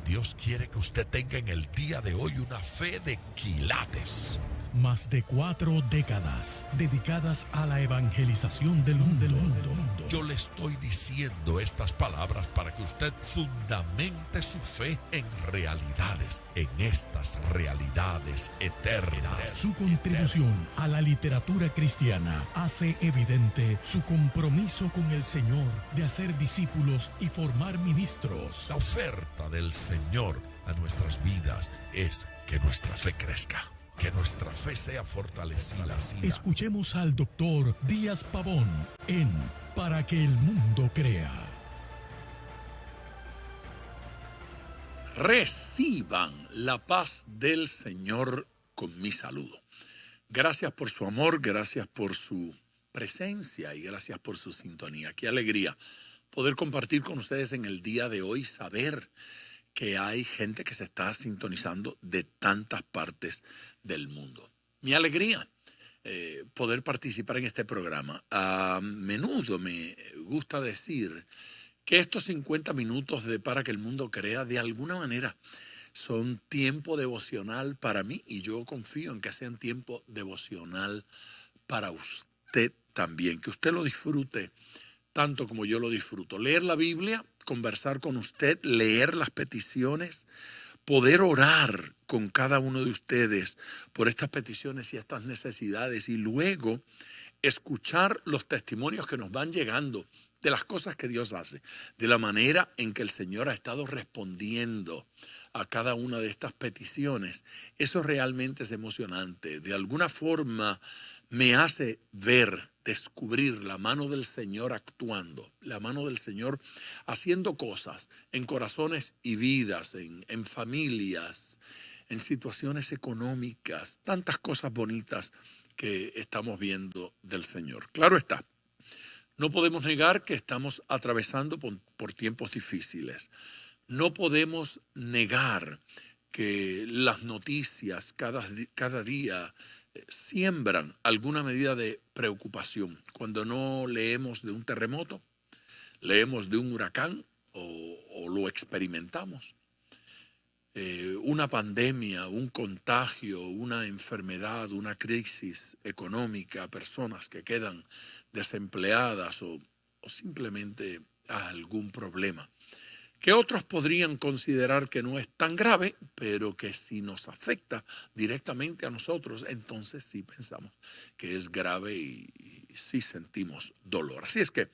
Dios quiere que usted tenga en el día de hoy una fe de quilates. Más de 4 décadas dedicadas a la evangelización del mundo. Yo le estoy diciendo estas palabras para que usted fundamente su fe en realidades, en estas realidades eternas. Su contribución a la literatura cristiana hace evidente su compromiso con el Señor de hacer discípulos y formar ministros. La oferta del Señor a nuestras vidas es que nuestra fe crezca, que nuestra fe sea fortalecida. Escuchemos al doctor Díaz Pavón en Para que el mundo crea. Reciban la paz del Señor con mi saludo. Gracias por su amor, gracias por su presencia y gracias por su sintonía. Qué alegría poder compartir con ustedes en el día de hoy, saber que hay gente que se está sintonizando de tantas partes del mundo. Mi alegría poder participar en este programa. A menudo me gusta decir que estos 50 minutos de Para que el mundo crea, de alguna manera, son tiempo devocional para mí y yo confío en que sean tiempo devocional para usted también, que usted lo disfrute tanto como yo lo disfruto. Leer la Biblia, conversar con usted, leer las peticiones, poder orar con cada uno de ustedes por estas peticiones y estas necesidades y luego escuchar los testimonios que nos van llegando de las cosas que Dios hace, de la manera en que el Señor ha estado respondiendo a cada una de estas peticiones. Eso realmente es emocionante. De alguna forma me hace ver, descubrir la mano del Señor actuando, la mano del Señor haciendo cosas en corazones y vidas, en familias, en situaciones económicas, tantas cosas bonitas que estamos viendo del Señor. Claro está, no podemos negar que estamos atravesando por tiempos difíciles. No podemos negar que las noticias cada día siembran alguna medida de preocupación. Cuando no leemos de un terremoto, leemos de un huracán o lo experimentamos. Una pandemia, un contagio, una enfermedad, una crisis económica, personas que quedan desempleadas o simplemente algún problema que otros podrían considerar que no es tan grave, pero que si nos afecta directamente a nosotros, entonces sí pensamos que es grave y sí sentimos dolor. Así es que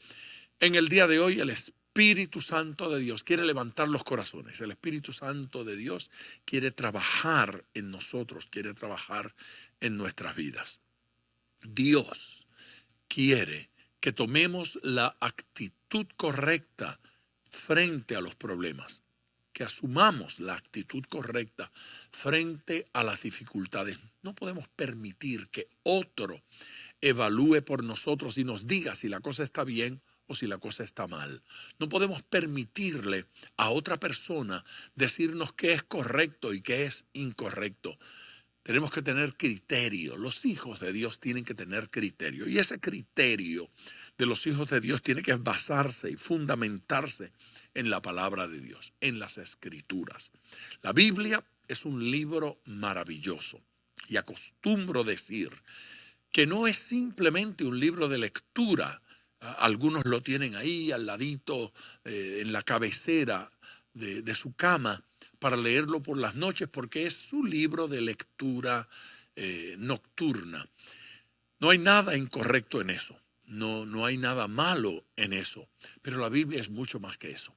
en el día de hoy el Espíritu Santo de Dios quiere levantar los corazones. El Espíritu Santo de Dios quiere trabajar en nosotros, quiere trabajar en nuestras vidas. Dios quiere que tomemos la actitud correcta frente a los problemas, que asumamos la actitud correcta frente a las dificultades. No podemos permitir que otro evalúe por nosotros y nos diga si la cosa está bien o si la cosa está mal. No podemos permitirle a otra persona decirnos qué es correcto y qué es incorrecto. Tenemos que tener criterio. Los hijos de Dios tienen que tener criterio. Y ese criterio de los hijos de Dios tiene que basarse y fundamentarse en la palabra de Dios, en las Escrituras. La Biblia es un libro maravilloso. Y acostumbro decir que no es simplemente un libro de lectura. Algunos lo tienen ahí al ladito, en la cabecera de su cama, para leerlo por las noches, porque es su libro de lectura nocturna. No hay nada incorrecto en eso, no hay nada malo en eso, pero la Biblia es mucho más que eso.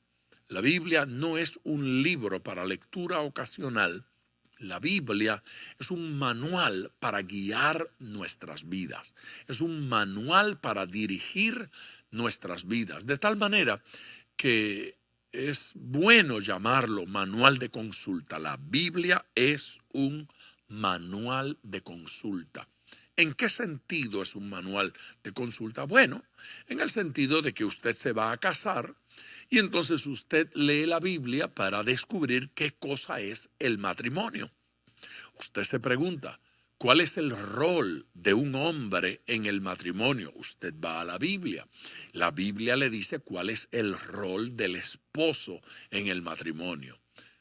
La Biblia no es un libro para lectura ocasional. La Biblia es un manual para guiar nuestras vidas, es un manual para dirigir nuestras vidas, de tal manera que es bueno llamarlo manual de consulta. La Biblia es un manual de consulta. ¿En qué sentido es un manual de consulta? Bueno, en el sentido de que usted se va a casar y entonces usted lee la Biblia para descubrir qué cosa es el matrimonio. Usted se pregunta, ¿cuál es el rol de un hombre en el matrimonio? Usted va a la Biblia. La Biblia le dice cuál es el rol del esposo en el matrimonio.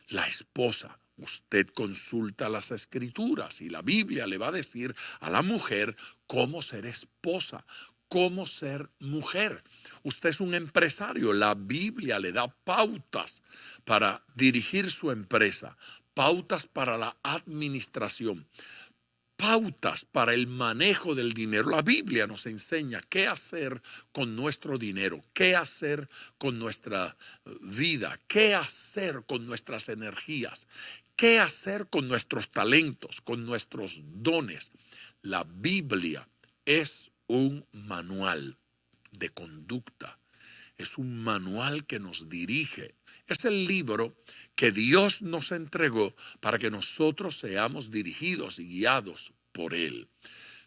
La esposa, usted consulta las escrituras y la Biblia le va a decir a la mujer cómo ser esposa, cómo ser mujer. Usted es un empresario, la Biblia le da pautas para dirigir su empresa, pautas para la administración, pautas para el manejo del dinero. La Biblia nos enseña qué hacer con nuestro dinero, qué hacer con nuestra vida, qué hacer con nuestras energías, qué hacer con nuestros talentos, con nuestros dones. La Biblia es un manual de conducta, es un manual que nos dirige. Es el libro que Dios nos entregó para que nosotros seamos dirigidos y guiados por Él.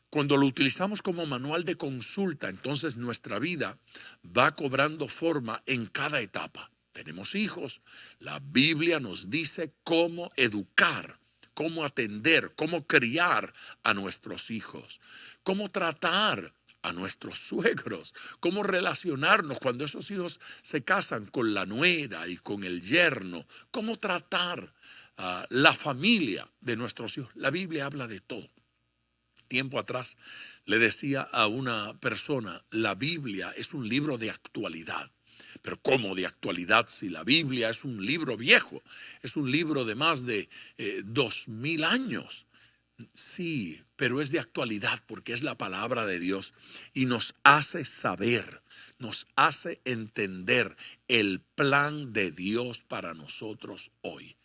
Cuando lo utilizamos como manual de consulta, entonces nuestra vida va cobrando forma en cada etapa. Tenemos hijos, la Biblia nos dice cómo educar, cómo atender, cómo criar a nuestros hijos, cómo tratar a nuestros suegros, cómo relacionarnos cuando esos hijos se casan con la nuera y con el yerno, cómo tratar a la familia de nuestros hijos. La Biblia habla de todo. Tiempo atrás le decía a una persona, la Biblia es un libro de actualidad. Pero ¿cómo de actualidad si la Biblia es un libro viejo? Es un libro de más de 2000 años. Sí, pero es de actualidad porque es la palabra de Dios y nos hace saber, nos hace entender el plan de Dios para nosotros hoy.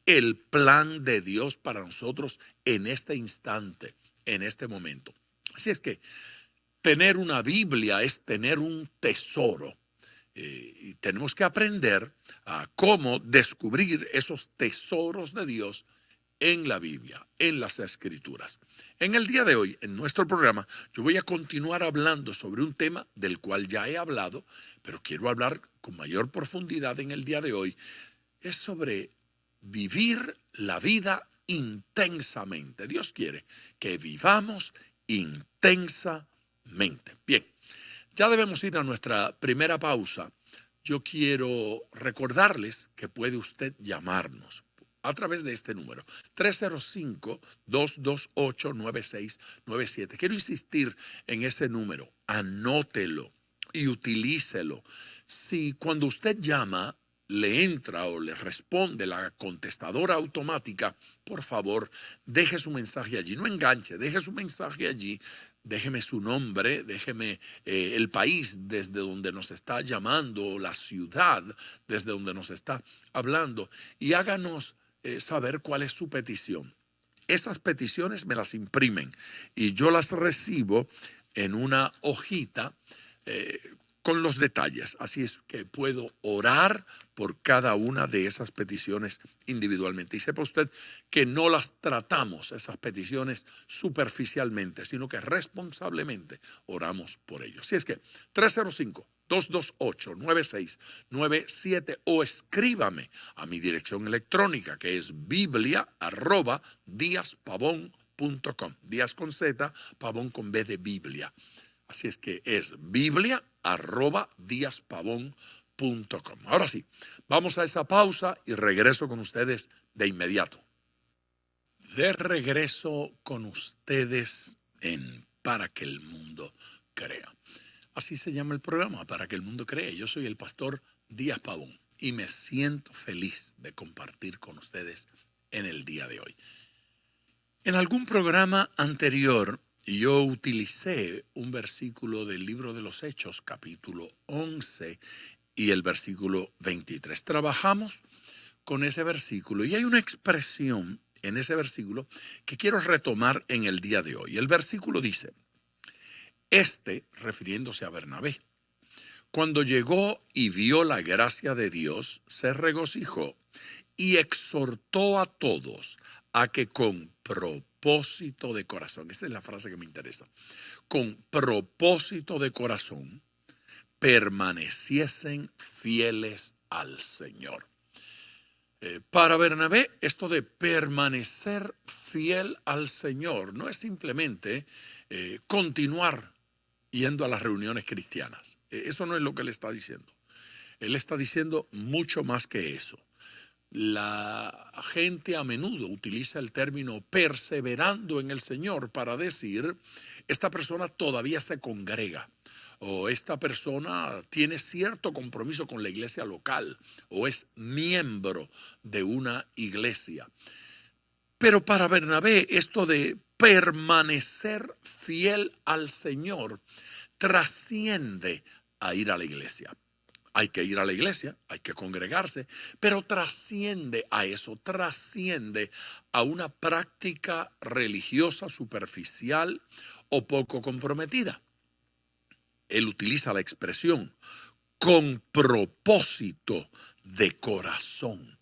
El plan de Dios para nosotros en este instante, en este momento. Así es que tener una Biblia es tener un tesoro. Y tenemos que aprender a cómo descubrir esos tesoros de Dios en la Biblia, en las Escrituras. En el día de hoy, en nuestro programa, yo voy a continuar hablando sobre un tema del cual ya he hablado, pero quiero hablar con mayor profundidad en el día de hoy. Es sobre vivir la vida intensamente. Dios quiere que vivamos intensamente. Bien. Ya debemos ir a nuestra primera pausa. Yo quiero recordarles que puede usted llamarnos a través de este número, 305-228-9697. Quiero insistir en ese número, anótelo y utilícelo. Si cuando usted llama le entra o le responde la contestadora automática, por favor, deje su mensaje allí. No enganche, deje su mensaje allí. Déjeme su nombre, déjeme el país desde donde nos está llamando, la ciudad desde donde nos está hablando y háganos saber cuál es su petición. Esas peticiones me las imprimen y yo las recibo en una hojita con los detalles. Así es que puedo orar por cada una de esas peticiones individualmente. Y sepa usted que no las tratamos, esas peticiones, superficialmente, sino que responsablemente oramos por ellos. Así es que 305-228-9697 o escríbame a mi dirección electrónica que es biblia@diaspavon.com. Díaz con Z, Pavón con B de Biblia. Así es que es biblia@diaspavon.com. Ahora sí, vamos a esa pausa y regreso con ustedes de inmediato. De regreso con ustedes en Para que el Mundo Crea. Así se llama el programa, Para que el Mundo Crea. Yo soy el pastor Díaz Pavón y me siento feliz de compartir con ustedes en el día de hoy. En algún programa anterior yo utilicé un versículo del libro de los Hechos, capítulo 11 y el versículo 23. Trabajamos con ese versículo y hay una expresión en ese versículo que quiero retomar en el día de hoy. El versículo dice, refiriéndose a Bernabé, cuando llegó y vio la gracia de Dios, se regocijó y exhortó a todos a que con propósito de corazón, esa es la frase que me interesa, con propósito de corazón, permaneciesen fieles al Señor. Para Bernabé, esto de permanecer fiel al Señor no es simplemente continuar yendo a las reuniones cristianas. Eso no es lo que él está diciendo. Él está diciendo mucho más que eso. La gente a menudo utiliza el término perseverando en el Señor para decir, esta persona todavía se congrega, o esta persona tiene cierto compromiso con la iglesia local, o es miembro de una iglesia. Pero para Bernabé, esto de permanecer fiel al Señor trasciende a ir a la iglesia. Hay que ir a la iglesia, hay que congregarse, pero trasciende a eso, trasciende a una práctica religiosa superficial o poco comprometida. Él utiliza la expresión con propósito de corazón.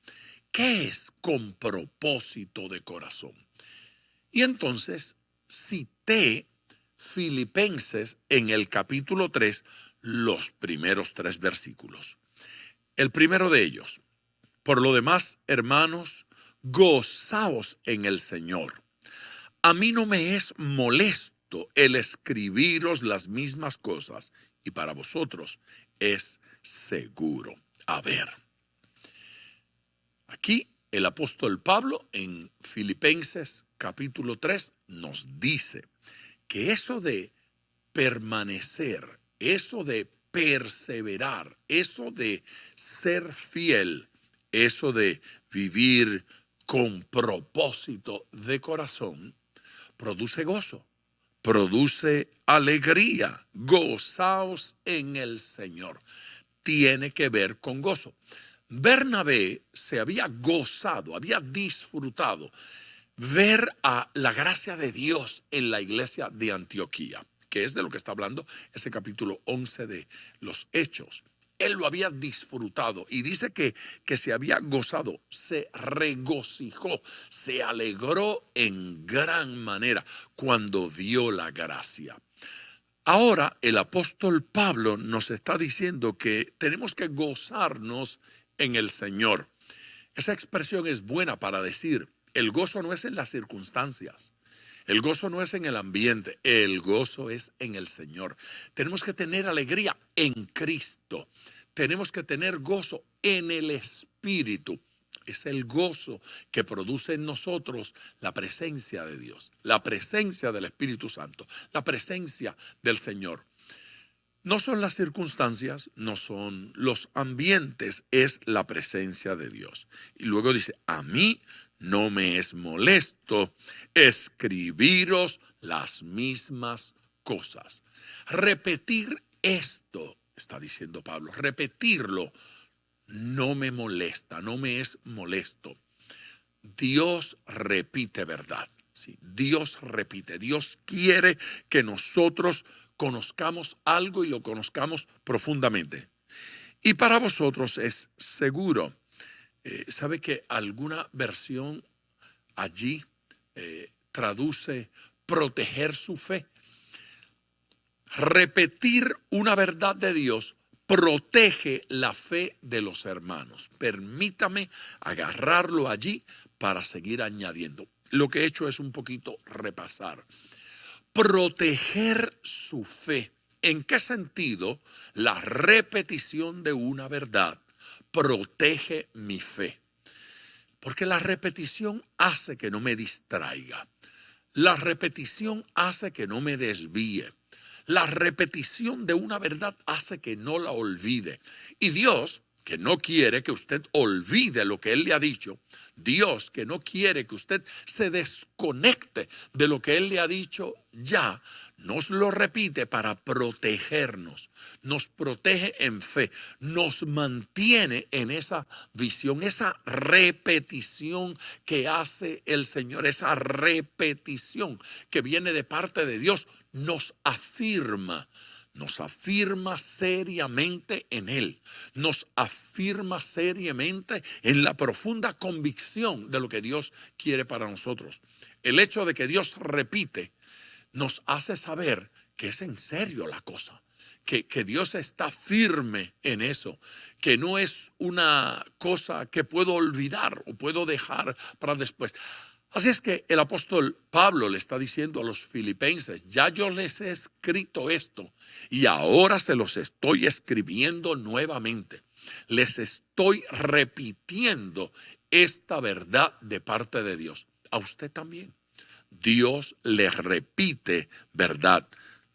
¿Qué es con propósito de corazón? Y entonces cité Filipenses en el capítulo 3, los primeros 3 versículos. El primero de ellos: por lo demás, hermanos, gozaos en el Señor. A mí no me es molesto el escribiros las mismas cosas, y para vosotros es seguro. A ver, aquí el apóstol Pablo en Filipenses capítulo 3 nos dice que eso de permanecer, eso de perseverar, eso de ser fiel, eso de vivir con propósito de corazón, produce gozo, produce alegría. Gozaos en el Señor. Tiene que ver con gozo. Bernabé se había gozado, había disfrutado ver a la gracia de Dios en la iglesia de Antioquía, que es de lo que está hablando ese capítulo 11 de los Hechos. Él lo había disfrutado y dice que se había gozado, se regocijó, se alegró en gran manera cuando vio la gracia. Ahora el apóstol Pablo nos está diciendo que tenemos que gozarnos en el Señor. Esa expresión es buena para decir, el gozo no es en las circunstancias. El gozo no es en el ambiente, el gozo es en el Señor. Tenemos que tener alegría en Cristo. Tenemos que tener gozo en el Espíritu. Es el gozo que produce en nosotros la presencia de Dios, la presencia del Espíritu Santo, la presencia del Señor. No son las circunstancias, no son los ambientes, es la presencia de Dios. Y luego dice, a mí no me es molesto escribiros las mismas cosas. Repetir esto, está diciendo Pablo, repetirlo no me molesta, no me es molesto. Dios repite verdad. Sí, Dios repite, Dios quiere que nosotros conozcamos algo y lo conozcamos profundamente. Y para vosotros es seguro. ¿Sabe que alguna versión allí traduce proteger su fe? Repetir una verdad de Dios protege la fe de los hermanos. Permítame agarrarlo allí para seguir añadiendo. Lo que he hecho es un poquito repasar. Proteger su fe. ¿En qué sentido? La repetición de una verdad protege mi fe. Porque la repetición hace que no me distraiga. La repetición hace que no me desvíe. La repetición de una verdad hace que no la olvide. Y Dios, que no quiere que usted olvide lo que Él le ha dicho, Dios, que no quiere que usted se desconecte de lo que Él le ha dicho ya, nos lo repite para protegernos. Nos protege en fe, nos mantiene en esa visión, esa repetición que hace el Señor, esa repetición que viene de parte de Dios, nos afirma seriamente en Él, nos afirma seriamente en la profunda convicción de lo que Dios quiere para nosotros. El hecho de que Dios repite nos hace saber que es en serio la cosa, que Dios está firme en eso, que no es una cosa que puedo olvidar o puedo dejar para después. Así es que el apóstol Pablo le está diciendo a los filipenses, ya yo les he escrito esto y ahora se los estoy escribiendo nuevamente. Les estoy repitiendo esta verdad de parte de Dios. A usted también. Dios le repite verdad.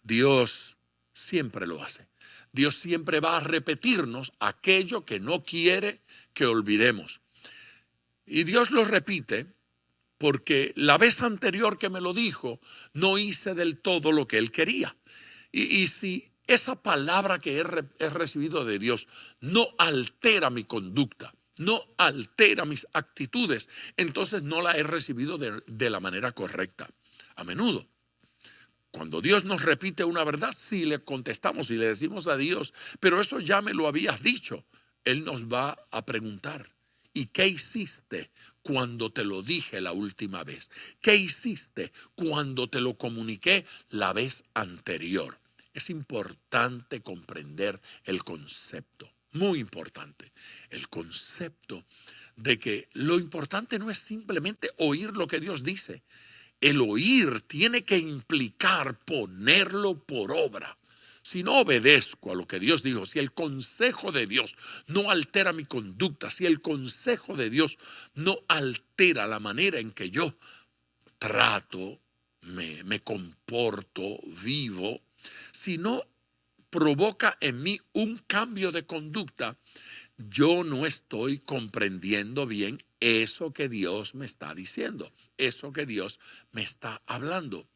Dios siempre lo hace. Dios siempre va a repetirnos aquello que no quiere que olvidemos. Y Dios lo repite porque la vez anterior que me lo dijo, no hice del todo lo que Él quería. Y si esa palabra que he recibido de Dios no altera mi conducta, no altera mis actitudes, entonces no la he recibido de la manera correcta. A menudo, cuando Dios nos repite una verdad, si le contestamos y le decimos a Dios, pero eso ya me lo habías dicho, Él nos va a preguntar, ¿y qué hiciste cuando te lo dije la última vez? ¿Qué hiciste cuando te lo comuniqué la vez anterior? Es importante comprender el concepto, muy importante, el concepto de que lo importante no es simplemente oír lo que Dios dice. El oír tiene que implicar ponerlo por obra. Si no obedezco a lo que Dios dijo, si el consejo de Dios no altera mi conducta, si el consejo de Dios no altera la manera en que yo trato, me comporto, vivo, si no provoca en mí un cambio de conducta, yo no estoy comprendiendo bien eso que Dios me está diciendo, eso que Dios me está hablando.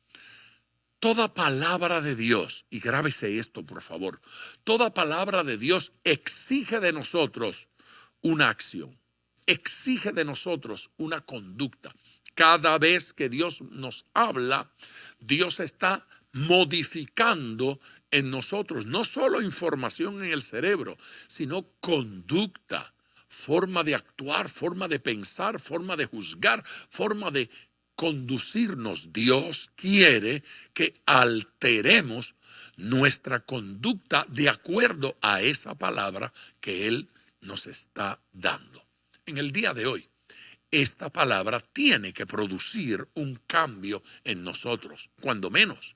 Toda palabra de Dios, y grábese esto por favor, toda palabra de Dios exige de nosotros una acción, exige de nosotros una conducta. Cada vez que Dios nos habla, Dios está modificando en nosotros no solo información en el cerebro, sino conducta, forma de actuar, forma de pensar, forma de juzgar, forma de conducirnos. Dios quiere que alteremos nuestra conducta de acuerdo a esa palabra que Él nos está dando. En el día de hoy, esta palabra tiene que producir un cambio en nosotros, cuando menos.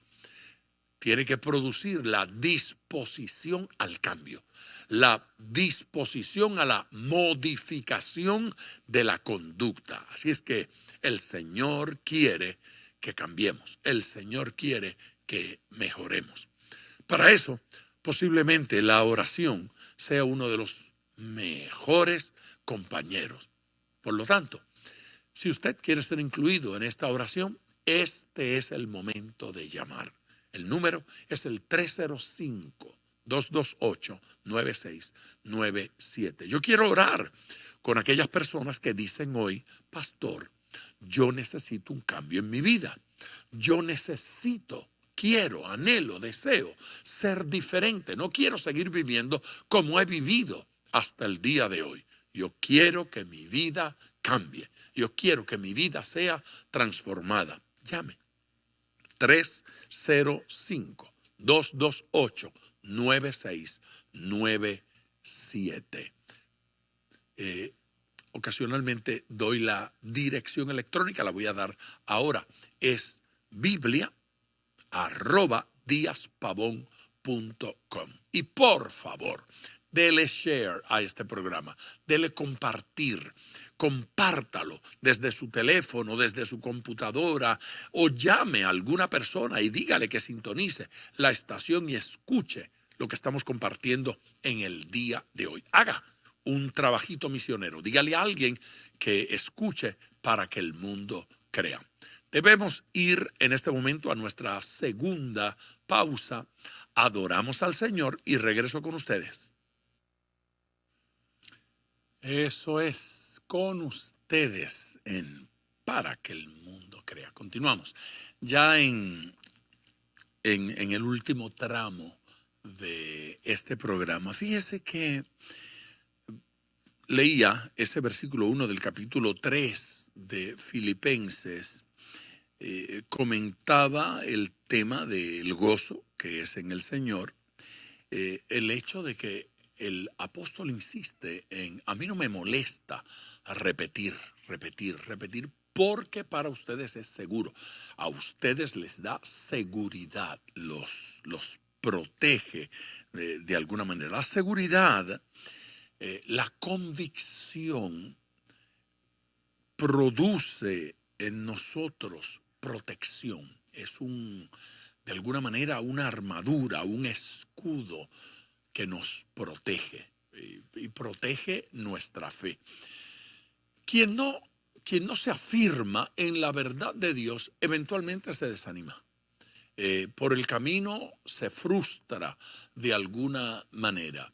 Tiene que producir la disposición al cambio, la disposición a la modificación de la conducta. Así es que el Señor quiere que cambiemos, el Señor quiere que mejoremos. Para eso, posiblemente la oración sea uno de los mejores compañeros. Por lo tanto, si usted quiere ser incluido en esta oración, este es el momento de llamar. El número es el 305-228-9697. Yo quiero orar con aquellas personas que dicen hoy, pastor, yo necesito un cambio en mi vida. Yo necesito, quiero, anhelo, deseo ser diferente. No quiero seguir viviendo como he vivido hasta el día de hoy. Yo quiero que mi vida cambie. Yo quiero que mi vida sea transformada. Llame. 305-228-9697. Ocasionalmente doy la dirección electrónica, la voy a dar ahora. Es biblia@diaspavon.com. Y por favor, dele share a este programa, dele compartir, compártalo desde su teléfono, desde su computadora, o llame a alguna persona y dígale que sintonice la estación y escuche lo que estamos compartiendo en el día de hoy. Haga un trabajito misionero, dígale a alguien que escuche para que el mundo crea. Debemos ir en este momento a nuestra segunda pausa. Adoramos al Señor y regreso con ustedes. Eso es, con ustedes en Para que el Mundo Crea. Continuamos ya en el último tramo de este programa. Fíjese que leía ese versículo 1 del capítulo 3 de Filipenses. Comentaba el tema del gozo que es en el Señor, el hecho de que el apóstol insiste en, a mí no me molesta repetir, porque para ustedes es seguro. A ustedes les da seguridad, los protege de alguna manera. La seguridad, la convicción produce en nosotros protección. Es de alguna manera una armadura, un escudo que nos protege y protege nuestra fe. Quien no se afirma en la verdad de Dios, eventualmente se desanima. Por el camino se frustra de alguna manera.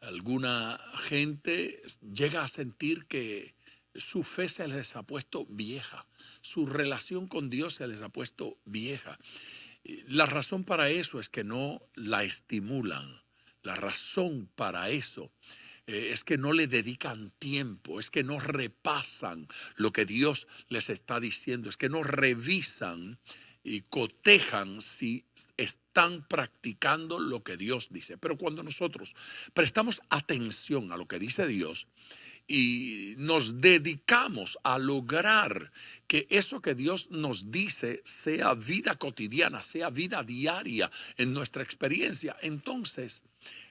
Alguna gente llega a sentir que su fe se les ha puesto vieja, su relación con Dios se les ha puesto vieja. La razón para eso es que no la estimulan. La razón para eso es que no le dedican tiempo, es que no repasan lo que Dios les está diciendo, es que no revisan y cotejan si están practicando lo que Dios dice. Pero cuando nosotros prestamos atención a lo que dice Dios y nos dedicamos a lograr que eso que Dios nos dice sea vida cotidiana, sea vida diaria en nuestra experiencia, entonces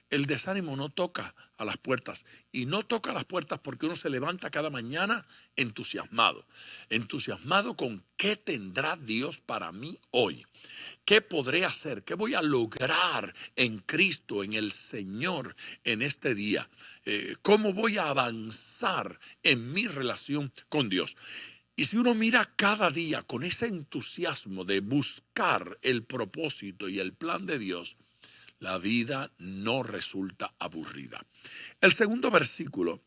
el desánimo no toca a las puertas. Y no toca a las puertas porque uno se levanta cada mañana entusiasmado con qué tendrá Dios para mí hoy. ¿Qué podré hacer? ¿Qué voy a lograr en Cristo, en el Señor, en este día? ¿Cómo voy a avanzar en mi relación con Dios? Y si uno mira cada día con ese entusiasmo de buscar el propósito y el plan de Dios, la vida no resulta aburrida. El segundo versículo,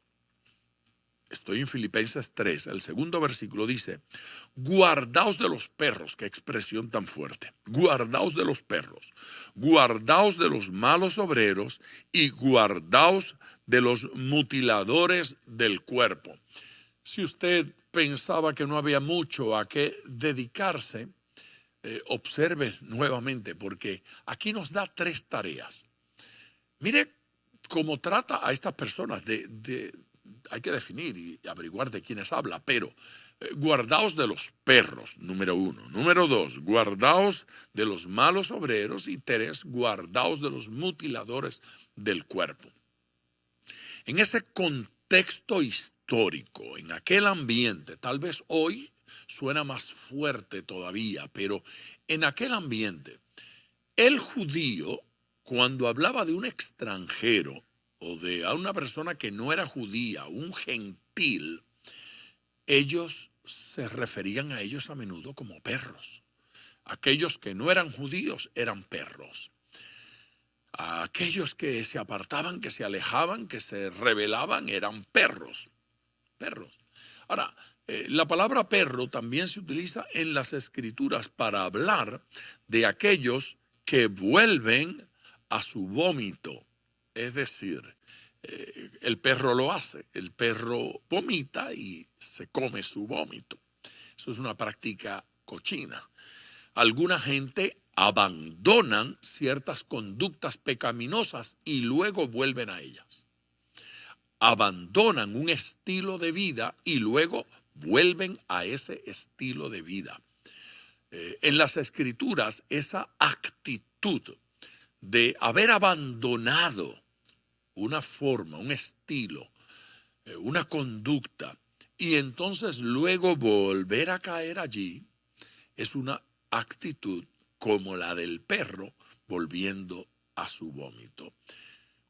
estoy en Filipenses 3, el segundo versículo dice, guardaos de los perros, qué expresión tan fuerte, guardaos de los perros, guardaos de los malos obreros y guardaos de los mutiladores del cuerpo. Si usted pensaba que no había mucho a qué dedicarse, observe nuevamente, porque aquí nos da 3 tareas. Mire cómo trata a estas personas hay que definir y averiguar de quiénes habla, pero guardaos de los perros, número 1. Número 2, guardaos de los malos obreros. Y 3, guardaos de los mutiladores del cuerpo. En ese contexto histórico, en aquel ambiente, tal vez hoy suena más fuerte todavía, pero en aquel ambiente, el judío, cuando hablaba de un extranjero o de una persona que no era judía, un gentil, ellos se referían a ellos a menudo como perros. Aquellos que no eran judíos eran perros. Aquellos que se apartaban, que se alejaban, que se rebelaban, eran perros. Perros. Ahora, la palabra perro también se utiliza en las Escrituras para hablar de aquellos que vuelven a su vómito. Es decir, el perro lo hace, el perro vomita y se come su vómito. Eso es una práctica cochina. Alguna gente abandonan ciertas conductas pecaminosas y luego vuelven a ellas. Abandonan un estilo de vida y luego vuelven a ese estilo de vida. En las Escrituras, esa actitud de haber abandonado una forma, un estilo, una conducta, y entonces luego volver a caer allí, es una actitud como la del perro volviendo a su vómito.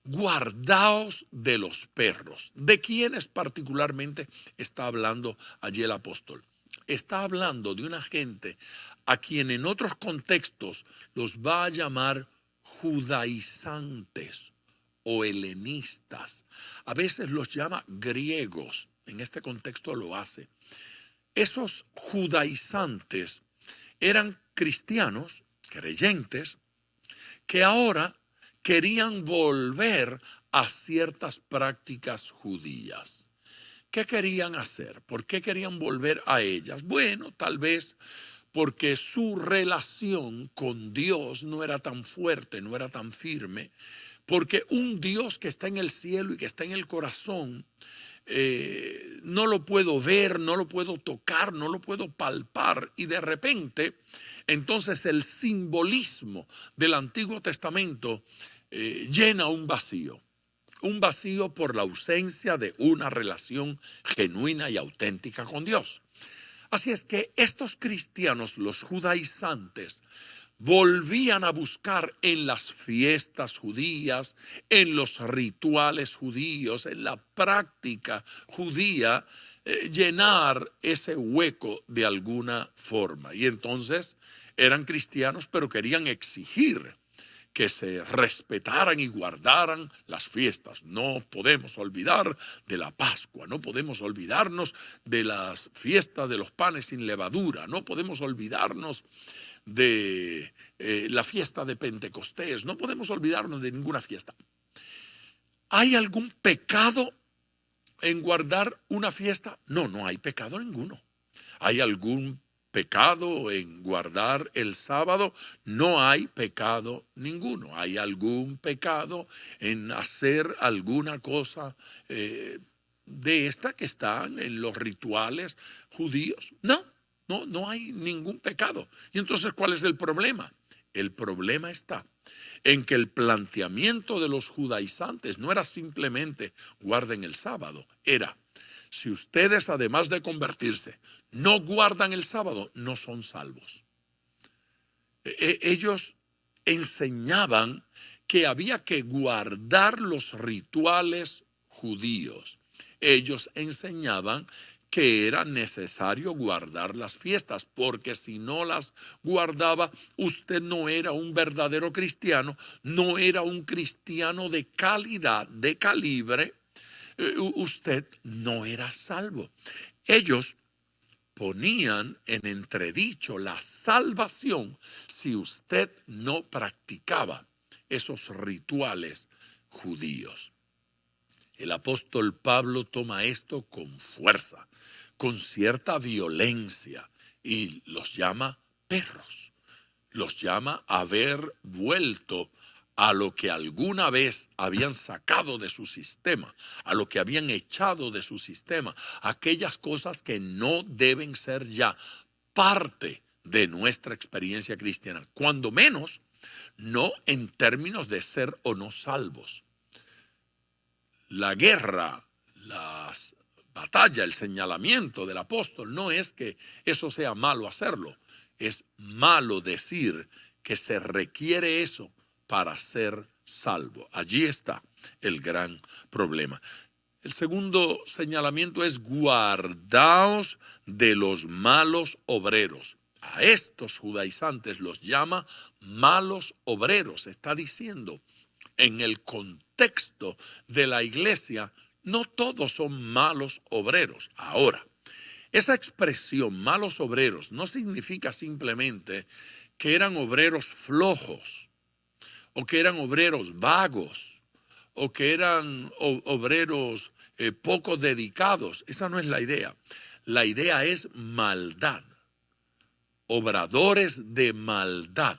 Guardaos de los perros. ¿De quiénes particularmente está hablando allí el apóstol? Está hablando de una gente a quien en otros contextos los va a llamar judaizantes o helenistas. A veces los llama griegos. En este contexto lo hace. Esos judaizantes eran cristianos, creyentes, que ahora querían volver a ciertas prácticas judías. ¿Qué querían hacer? ¿Por qué querían volver a ellas? Bueno, tal vez porque su relación con Dios no era tan fuerte, no era tan firme, porque un Dios que está en el cielo y que está en el corazón, no lo puedo ver, no lo puedo tocar, no lo puedo palpar, y de repente, entonces el simbolismo del Antiguo Testamento llena un vacío un vacío por la ausencia de una relación genuina y auténtica con Dios. Así es que estos cristianos, los judaizantes, volvían a buscar en las fiestas judías, en los rituales judíos, en la práctica judía, llenar ese hueco de alguna forma. Y entonces eran cristianos, pero querían exigir que se respetaran y guardaran las fiestas. No podemos olvidar de la Pascua, no podemos olvidarnos de las fiestas de los panes sin levadura, no podemos olvidarnos de la fiesta de Pentecostés, no podemos olvidarnos de ninguna fiesta. ¿Hay algún pecado en guardar una fiesta? No, no hay pecado ninguno. ¿Hay algún pecado en guardar el sábado? No hay pecado ninguno. ¿Hay algún pecado en hacer alguna cosa de esta que están en los rituales judíos? No hay ningún pecado. Y entonces, ¿cuál es el problema? El problema está en que el planteamiento de los judaizantes no era simplemente guarden el sábado, era: si ustedes, además de convertirse, no guardan el sábado, no son salvos. Ellos enseñaban que había que guardar los rituales judíos. Ellos enseñaban que era necesario guardar las fiestas, porque si no las guardaba, usted no era un verdadero cristiano, no era un cristiano de calidad, de calibre. Usted no era salvo. Ellos ponían en entredicho la salvación si usted no practicaba esos rituales judíos. El apóstol Pablo toma esto con fuerza, con cierta violencia, y los llama perros. Los llama a haber vuelto a lo que alguna vez habían sacado de su sistema, a lo que habían echado de su sistema, aquellas cosas que no deben ser ya parte de nuestra experiencia cristiana, cuando menos no en términos de ser o no salvos. La guerra, las batallas, el señalamiento del apóstol no es que eso sea malo hacerlo, es malo decir que se requiere eso para ser salvo. Allí está el gran problema. El segundo señalamiento es: guardaos de los malos obreros. A estos judaizantes los llama malos obreros. Está diciendo, en el contexto de la iglesia, no todos son malos obreros. Ahora, esa expresión malos obreros no significa simplemente que eran obreros flojos, o que eran obreros vagos, o que eran obreros poco dedicados. Esa no es la idea. La idea es maldad. Obradores de maldad,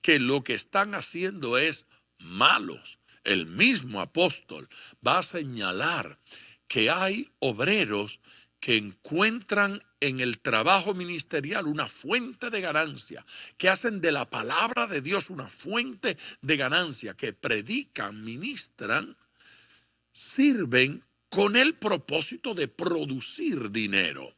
que lo que están haciendo es malos. El mismo apóstol va a señalar que hay obreros que encuentran en el trabajo ministerial una fuente de ganancia, que hacen de la palabra de Dios una fuente de ganancia, que predican, ministran, sirven con el propósito de producir dinero.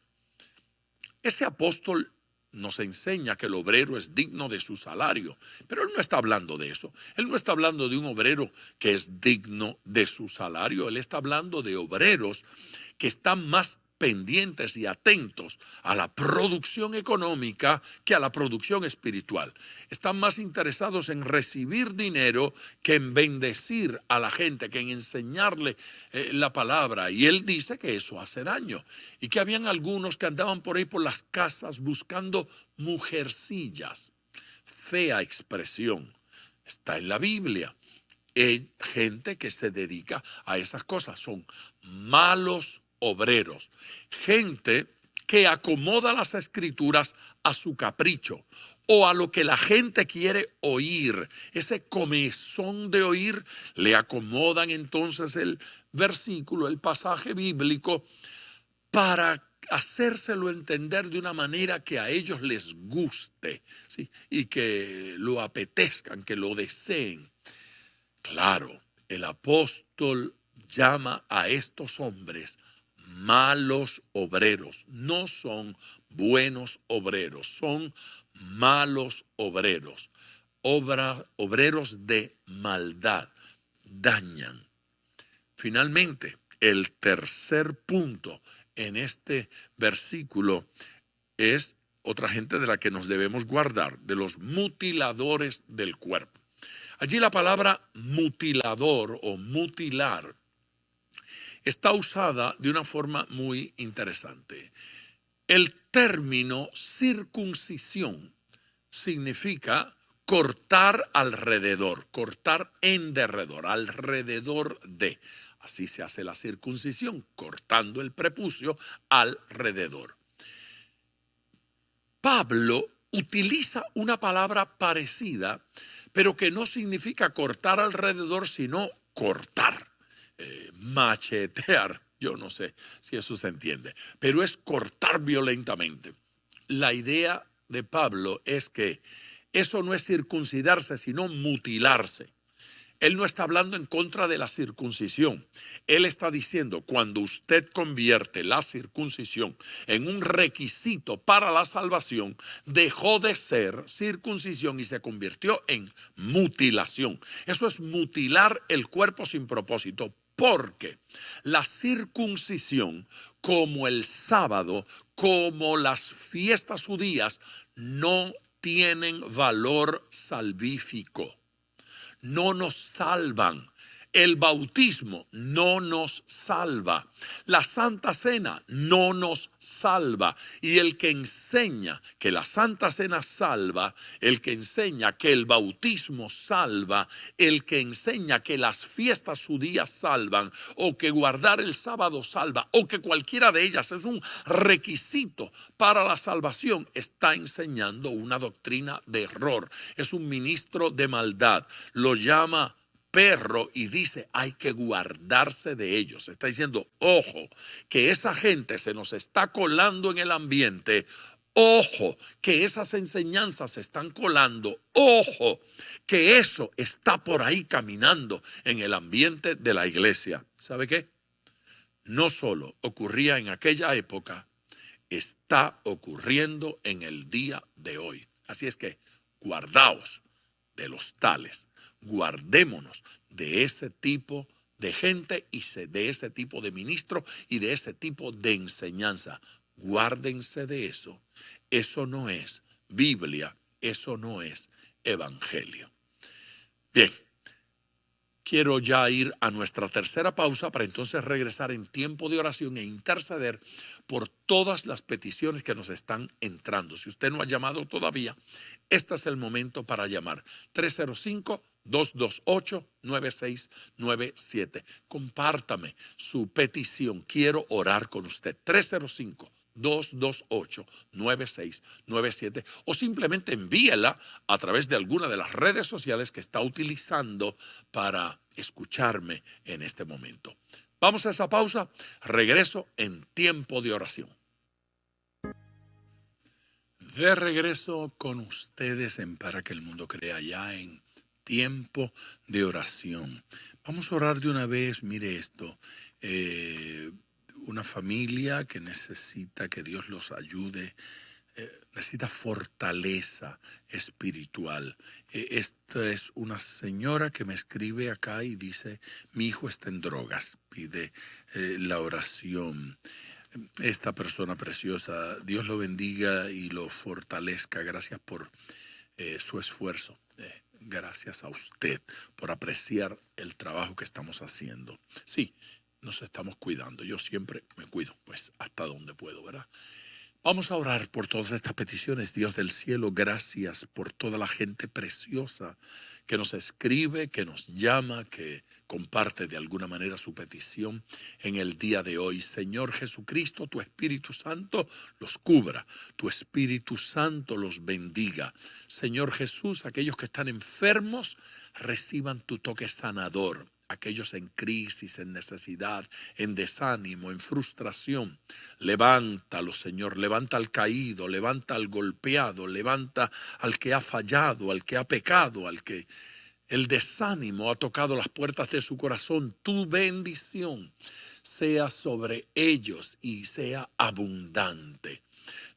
Ese apóstol nos enseña que el obrero es digno de su salario, pero él no está hablando de eso. Él no está hablando de un obrero que es digno de su salario. Él está hablando de obreros que están más pendientes y atentos a la producción económica que a la producción espiritual. Están más interesados en recibir dinero que en bendecir a la gente, que en enseñarle la palabra. Y él dice que eso hace daño. Y que habían algunos que andaban por ahí por las casas buscando mujercillas. Fea expresión. Está en la Biblia. Hay gente que se dedica a esas cosas. Son malos obreros, gente que acomoda las escrituras a su capricho o a lo que la gente quiere oír. Ese comezón de oír, le acomodan entonces el versículo, el pasaje bíblico, para hacérselo entender de una manera que a ellos les guste, ¿sí? Y que lo apetezcan, que lo deseen. Claro, el apóstol llama a estos hombres malos obreros. No son buenos obreros, son malos obreros. Obreros de maldad, dañan. Finalmente, el tercer punto en este versículo es otra gente de la que nos debemos guardar, de los mutiladores del cuerpo. Allí la palabra mutilador o mutilar está usada de una forma muy interesante. El término circuncisión significa cortar alrededor, cortar en derredor, alrededor de. Así se hace la circuncisión, cortando el prepucio alrededor. Pablo utiliza una palabra parecida, pero que no significa cortar alrededor, sino cortar, machetear. Yo no sé si eso se entiende, pero es cortar violentamente. La idea de Pablo es que eso no es circuncidarse, sino mutilarse. Él no está hablando en contra de la circuncisión. Él está diciendo, cuando usted convierte la circuncisión en un requisito para la salvación, dejó de ser circuncisión y se convirtió en mutilación. Eso es mutilar el cuerpo sin propósito, porque la circuncisión, como el sábado, como las fiestas judías, no tienen valor salvífico. No nos salvan. El bautismo no nos salva. La Santa Cena no nos salva. Y el que enseña que la Santa Cena salva, el que enseña que el bautismo salva, el que enseña que las fiestas judías salvan, o que guardar el sábado salva, o que cualquiera de ellas es un requisito para la salvación, está enseñando una doctrina de error. Es un ministro de maldad. Lo llama perro y dice, hay que guardarse de ellos. Está diciendo, ojo, que esa gente se nos está colando en el ambiente. Ojo, que esas enseñanzas se están colando. Ojo, que eso está por ahí caminando en el ambiente de la iglesia. ¿Sabe qué? No solo ocurría en aquella época, está ocurriendo en el día de hoy. Así es que guardaos de los tales. Guardémonos de ese tipo de gente y de ese tipo de ministro y de ese tipo de enseñanza. Guárdense de eso. Eso no es Biblia, eso no es evangelio. Bien, quiero ya ir a nuestra tercera pausa para entonces regresar en tiempo de oración e interceder por todas las peticiones que nos están entrando. Si usted no ha llamado todavía, este es el momento para llamar. 305-228-9697. Compártame su petición. Quiero orar con usted. 305-228-9697. O simplemente envíela a través de alguna de las redes sociales que está utilizando para escucharme en este momento. Vamos a esa pausa. Regreso en tiempo de oración. De regreso con ustedes en Para que el Mundo Crea, ya en tiempo de oración. Vamos a orar de una vez. Mire esto, una familia que necesita que Dios los ayude, necesita fortaleza espiritual. Esta es una señora que me escribe acá y dice, mi hijo está en drogas, pide la oración. Esta persona preciosa, Dios lo bendiga y lo fortalezca. Gracias por su esfuerzo. Gracias a usted por apreciar el trabajo que estamos haciendo. Sí, nos estamos cuidando. Yo siempre me cuido, pues hasta donde puedo, ¿verdad? Vamos a orar por todas estas peticiones. Dios del cielo, gracias por toda la gente preciosa que nos escribe, que nos llama, que comparte de alguna manera su petición en el día de hoy. Señor Jesucristo, tu Espíritu Santo los cubra, tu Espíritu Santo los bendiga. Señor Jesús, aquellos que están enfermos reciban tu toque sanador. Aquellos en crisis, en necesidad, en desánimo, en frustración, levántalo, Señor, levanta al caído, levanta al golpeado, levanta al que ha fallado, al que ha pecado, al que el desánimo ha tocado las puertas de su corazón, tu bendición sea sobre ellos y sea abundante.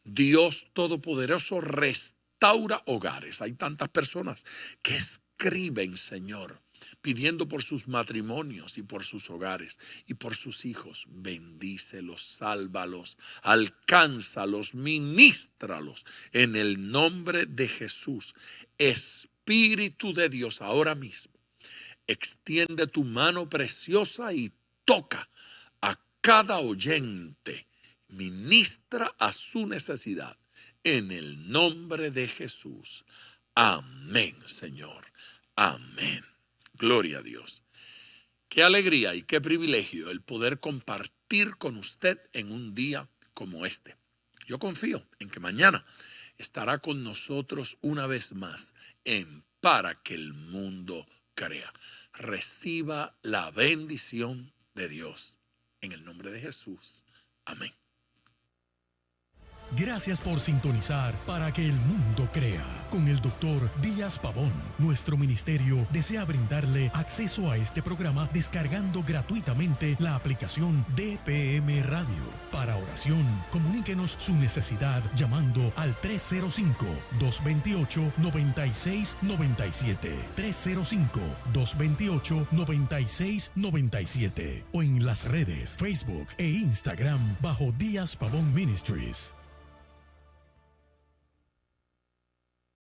Dios Todopoderoso restaura hogares. Hay tantas personas que escriben, Señor, pidiendo por sus matrimonios y por sus hogares y por sus hijos. Bendícelos, sálvalos, alcánzalos, ministralos en el nombre de Jesús. Espíritu de Dios, ahora mismo, extiende tu mano preciosa y toca a cada oyente. Ministra a su necesidad en el nombre de Jesús. Amén, Señor. Amén. Gloria a Dios. Qué alegría y qué privilegio el poder compartir con usted en un día como este. Yo confío en que mañana estará con nosotros una vez más en Para que el Mundo Crea. Reciba la bendición de Dios en el nombre de Jesús. Amén. Gracias por sintonizar Para que el Mundo Crea con el Dr. Díaz Pavón. Nuestro ministerio desea brindarle acceso a este programa descargando gratuitamente la aplicación DPM Radio. Para oración, comuníquenos su necesidad llamando al 305-228-9697. 305-228-9697. O en las redes Facebook e Instagram bajo Díaz Pavón Ministries.